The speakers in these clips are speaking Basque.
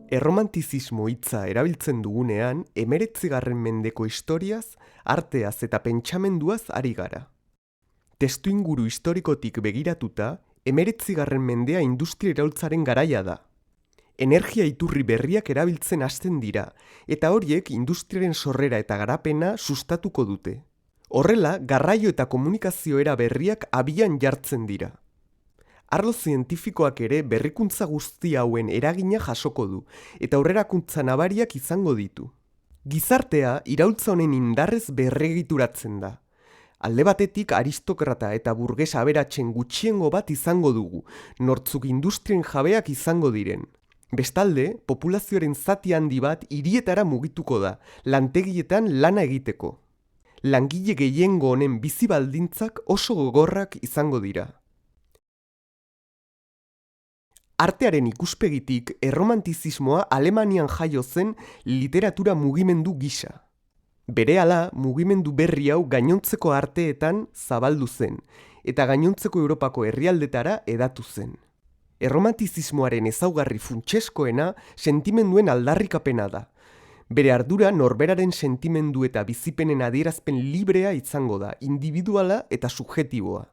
Erromantizismo hitza erabiltzen dugunean, 19. mendeko historiaz, arteaz eta pentsamenduaz ari gara. Testuinguru historikotik begiratuta, 19. mendea industria iraultzaren garaia da. Energia iturri berriak erabiltzen hasten dira, eta horiek industriaren sorrera eta garapena sustatuko dute. Horrela, garraio eta komunikazio era berriak abian jartzen dira. Arlo zientifikoak ere berrikuntza guzti hauen eragina jasoko du, eta aurrerakuntza nabariak izango ditu. Gizartea iraultza honen indarrez berregituratzen da. Alde batetik aristokrata eta burges aberatsen gutxiengo bat izango dugu, nortzuk industrien jabeak izango diren. Bestalde, populazioaren zati handi bat hirietara mugituko da, lantegietan lana egiteko. Langile gehiengo honen bizi baldintzak oso gogorrak izango dira. Artearen ikuspegitik, erromantizismoa Alemanian jaio zen literatura mugimendu gisa. Berehala, mugimendu berri hau gainontzeko arteetan zabaldu zen, eta gainontzeko Europako herrialdetara hedatu zen. Erromantizismoaren ezaugarri funtseskoena sentimenduen aldarrikapena da. Bere ardura norberaren sentimendu eta bizipenen adierazpen librea izango da, individuala eta subjetiboa.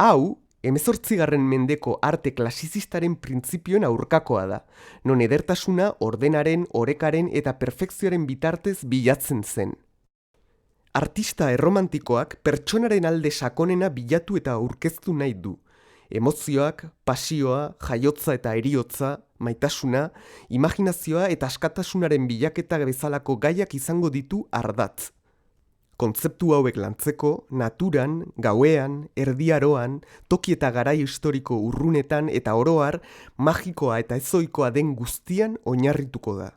Hau, 18. mendeko arte klasizistaren printzipioen aurkakoa da, non edertasuna ordenaren, orekaren eta perfekzioaren bitartez bilatzen zen. Artista erromantikoak pertsonaren alde sakonena bilatu eta aurkeztu nahi du. Emozioak, pasioa, jaiotza eta heriotza, maitasuna, imaginazioa eta askatasunaren bilaketa bezalako gaiak izango ditu ardatz. Kontzeptu hauek lantzeko, naturan, gauean, erdiaroan, toki eta garai historiko urrunetan eta oro har, magikoa eta ezoikoa den guztian oinarrituko da.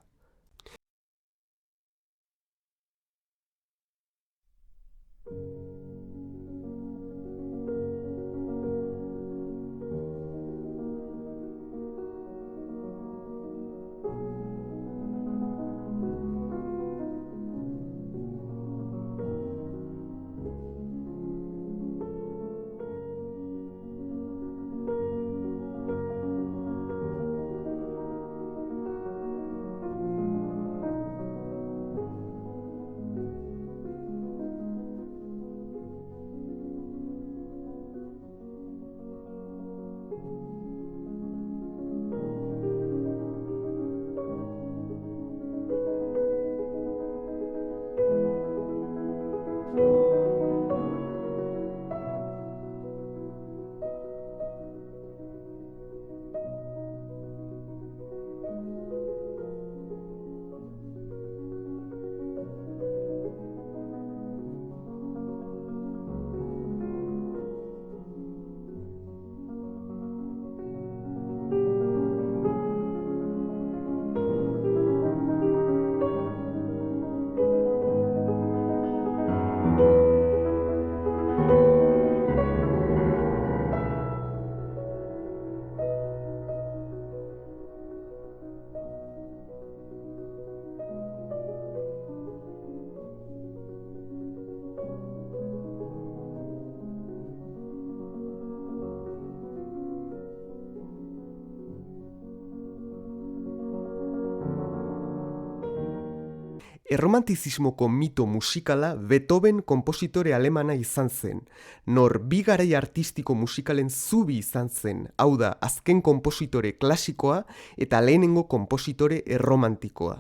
Erromantizismoko mito musikala Beethoven konpositore alemana izan zen, nor bi garai artistiko musikalen zubi izan zen, hau da, azken konpositore klasikoa eta lehenengo konpositore erromantikoa.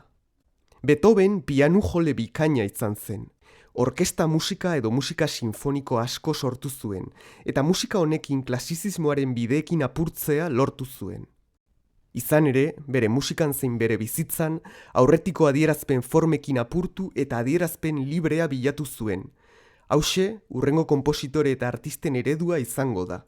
Beethoven pianu jole bikaina izan zen. Orkesta musika edo musika sinfoniko asko sortu zuen, eta musika honekin klasizismoaren bideekin apurtzea lortu zuen. Izan ere, bere musikan zein bere bizitzan, aurretiko adierazpen formekin apurtu eta adierazpen librea bilatu zuen. Hauxe, hurrengo konpositore eta artisten eredua izango da.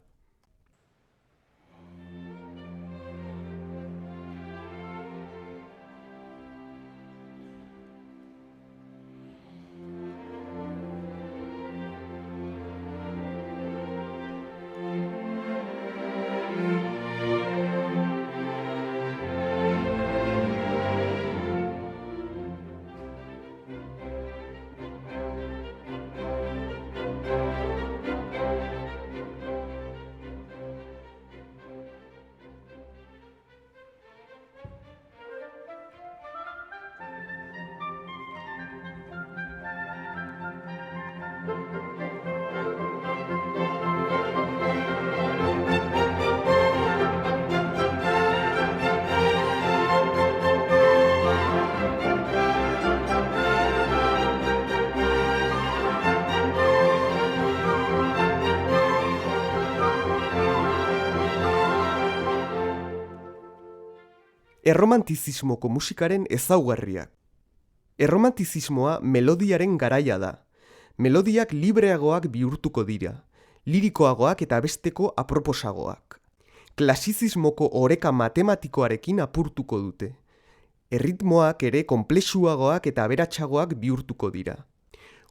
Erromantizismoko musikaren ezaugarriak. Erromantizismoa melodiaren garaia da. Melodiak libreagoak bihurtuko dira, lirikoagoak eta abesteko aproposagoak. Klasizismoko oreka matematikoarekin apurtuko dute. Erritmoak ere konplexuagoak eta aberatsagoak bihurtuko dira.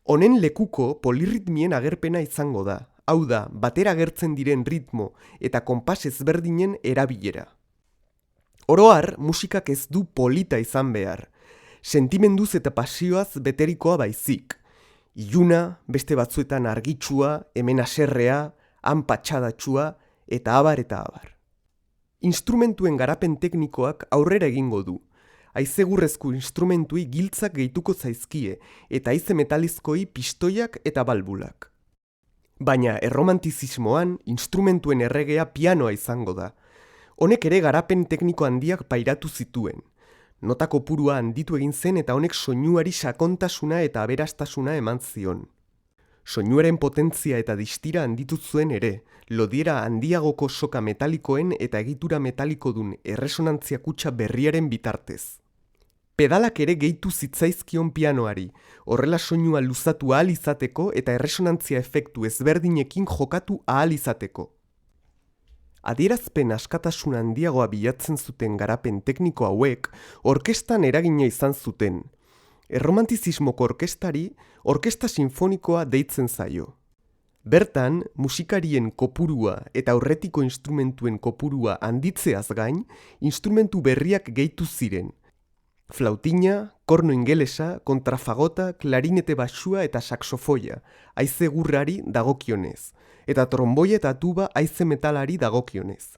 Honen lekuko polirritmien agerpena izango da, hau da, batera agertzen diren ritmo eta konpas ezberdinen erabilera. Oro har, musikak ez du polita izan behar, sentimenduz eta pasioaz beterikoa baizik. Iluna, beste batzuetan argitsua, hemen haserrea, han patxadatsua, eta abar eta abar. Instrumentuen garapen teknikoak aurrera egingo du. Haizegurrezko instrumentui giltzak gehituko zaizkie, eta haize metalizkoi pistoiak eta balbulak. Baina erromantizismoan instrumentuen erregea pianoa izango da. Honek ere garapen tekniko handiak pairatu zituen. Nota kopurua handitu egin zen eta honek soinuari sakontasuna eta aberastasuna eman zion. Soinuaren potentzia eta distira handitu zuen ere, lodiera handiagoko soka metalikoen eta egitura metalikodun erresonantzia kutxa berriaren bitartez. Pedalak ere gehitu zitzaizkion pianoari, horrela soinua luzatu ahal izateko eta erresonantzia efektu ezberdinekin jokatu ahal izateko. Adierazpen askatasun handiagoa bilatzen zuten garapen tekniko hauek orkestan eragina izan zuten. Erromantizismoko orkestari orkesta sinfonikoa deitzen zaio. Bertan, musikarien kopurua eta aurretiko instrumentuen kopurua handitzeaz gain, instrumentu berriak gehitu ziren. Flautina, korno ingelesa, kontrafagota, klarinete baxua eta saxofoia, haize gurrari dagokionez, eta tromboia eta tuba haize metalari dagokionez.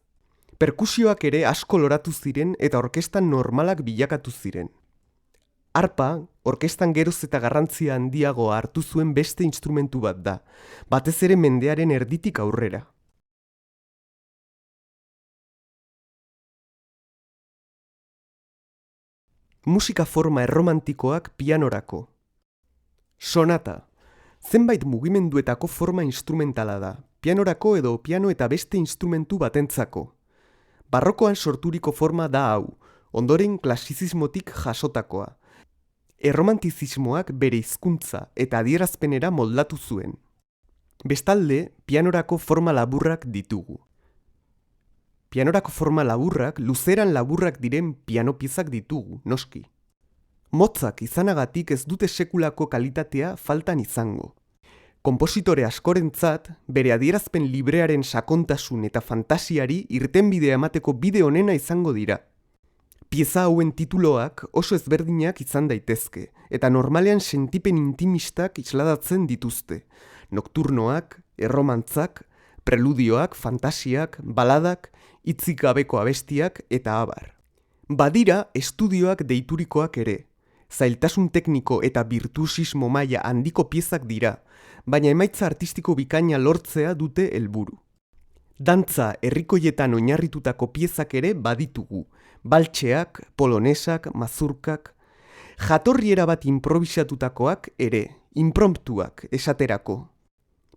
Perkusioak ere asko loratu ziren eta orkestan normalak bilakatu ziren. Arpa, orkestan geroz eta garrantzia handiagoa hartu zuen beste instrumentu bat da, batez ere mendearen erditik aurrera. Musika forma erromantikoak pianorako. Sonata. Zenbait mugimenduetako forma instrumentala da, pianorako edo piano eta beste instrumentu batentzako. Barrokoan sorturiko forma da hau, ondoren klasizismotik jasotakoa. Erromantizismoak bere hizkuntza eta adierazpenera moldatu zuen. Bestalde, pianorako forma laburrak ditugu. Pianorako forma laburrak luzeran laburrak diren pianopiezak ditugu, noski. Motzak izanagatik ez dute sekulako kalitatea faltan izango. Konpositore askorentzat, bere adierazpen librearen sakontasun eta fantasiari irtenbidea emateko bide onena izango dira. Pieza hauen tituloak oso ezberdinak izan daitezke, eta normalean sentipen intimistak isladatzen dituzte. Nokturnoak, erromantzak, preludioak, fantasiak, baladak, hitzik gabeko abestiak eta abar. Badira estudioak deiturikoak ere, zailtasun tekniko eta birtuosismo maila handiko piezak dira, baina emaitza artistiko bikaina lortzea dute helburu. Dantza herrikoietan oinarritutako piezak ere baditugu, baltxeak, polonesak, mazurkak, jatorriera bat improvisatutakoak ere, inpromptuak esaterako.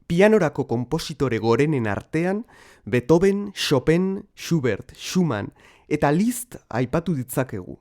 Pianorako konpositore gorenen artean, Beethoven, Chopin, Schubert, Schumann eta Liszt aipatu ditzakegu.